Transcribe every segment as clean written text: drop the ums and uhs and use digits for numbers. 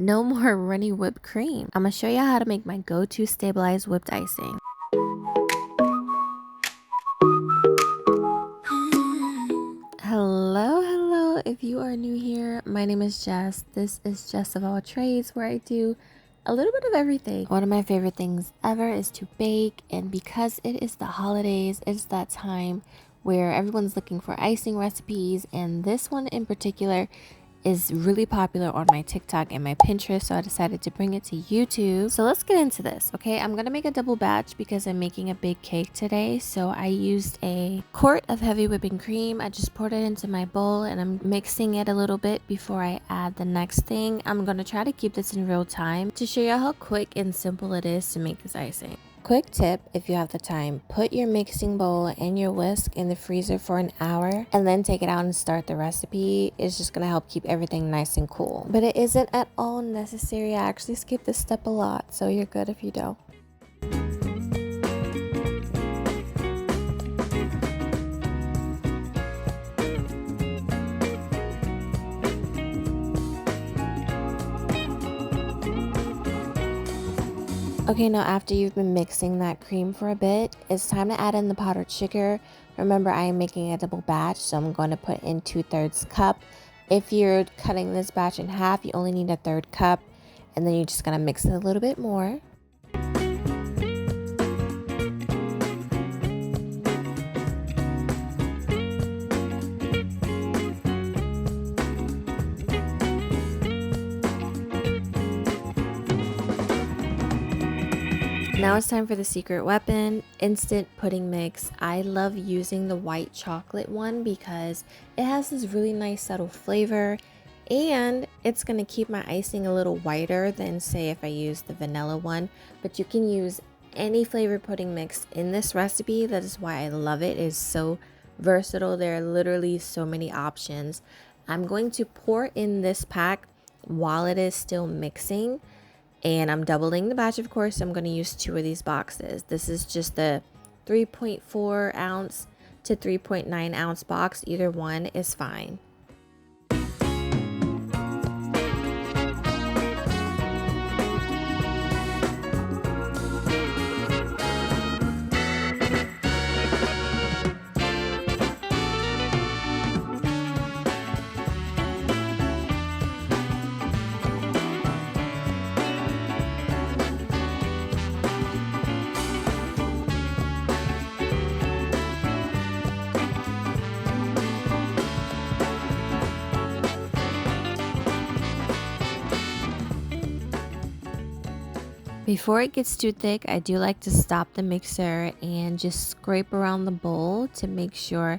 No more runny whipped cream. I'm gonna show you how to make my go-to stabilized whipped icing. Hello. If you are new here, my name is Jess. This is Jess of All Trades, where I do a little bit of everything. One of my favorite things ever is to bake, and because it is the holidays, it's that time where everyone's looking for icing recipes, and this one in particular is really popular on my TikTok and my Pinterest, so I decided to bring it to YouTube. So let's get into this, okay? I'm gonna make a double batch because I'm making a big cake today. So I used a quart of heavy whipping cream. I just poured it into my bowl and I'm mixing it a little bit before I add the next thing. I'm gonna try to keep this in real time to show you how quick and simple it is to make this icing. Quick tip, if you have the time, put your mixing bowl and your whisk in the freezer for an hour and then take it out and start the recipe. It's just going to help keep everything nice and cool. But it isn't at all necessary. I actually skip this step a lot, so you're good if you don't. Okay, now after you've been mixing that cream for a bit, it's time to add in the powdered sugar. Remember, I am making a double batch, so I'm going to put in 2/3 cup. If you're cutting this batch in half, you only need a 1/3 cup, and then you're just going to mix it a little bit more. Now it's time for the secret weapon, instant pudding mix. I love using the white chocolate one because it has this really nice subtle flavor and it's going to keep my icing a little whiter than say if I use the vanilla one. But you can use any flavored pudding mix in this recipe. That is why I love it. It is so versatile. There are literally so many options. I'm going to pour in this pack while it is still mixing. And I'm doubling the batch, of course. I'm going to use 2 of these boxes. This is just the 3.4 ounce to 3.9 ounce box. Either one is fine. Before it gets too thick, I do like to stop the mixer and just scrape around the bowl to make sure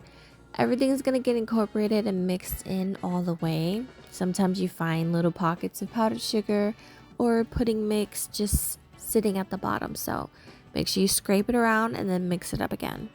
everything's gonna get incorporated and mixed in all the way. Sometimes you find little pockets of powdered sugar or pudding mix just sitting at the bottom. So make sure you scrape it around and then mix it up again.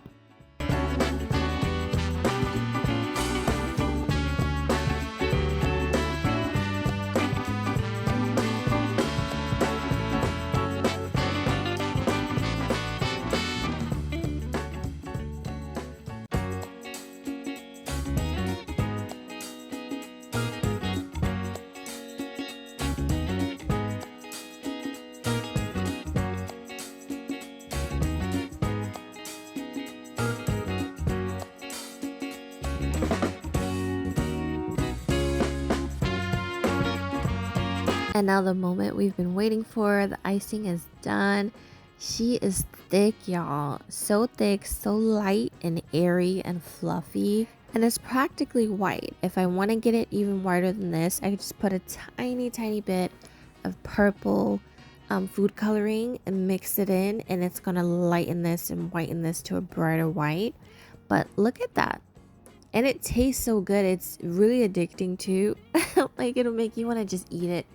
And now the moment we've been waiting for, the icing is done. She is thick, y'all. So thick, so light and airy and fluffy. And it's practically white. If I want to get it even whiter than this, I could just put a tiny bit of purple food coloring and mix it in. And it's going to lighten this and whiten this to a brighter white. But look at that. And it tastes so good. It's really addicting too. Like it'll make you want to just eat it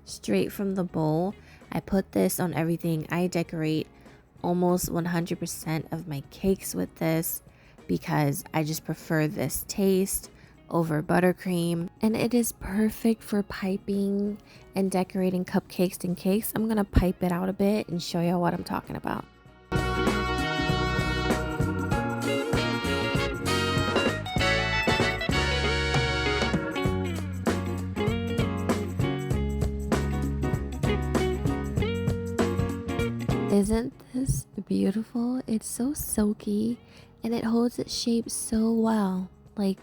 straight from the bowl. I put this on everything. I decorate almost 100% of my cakes with this because I just prefer this taste over buttercream, and it is perfect for piping and decorating cupcakes and cakes. I'm gonna pipe it out a bit and show you what I'm talking about. Isn't this beautiful? It's so silky and it holds its shape so well. Like,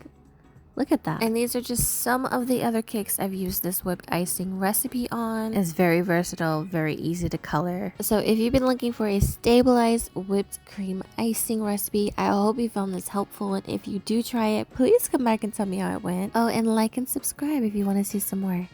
look at that. And these are just some of the other cakes I've used this whipped icing recipe on. It's very versatile, very easy to color. So if you've been looking for a stabilized whipped cream icing recipe, I hope you found this helpful. And if you do try it, please come back and tell me how it went. Oh, and like and subscribe if you want to see some more.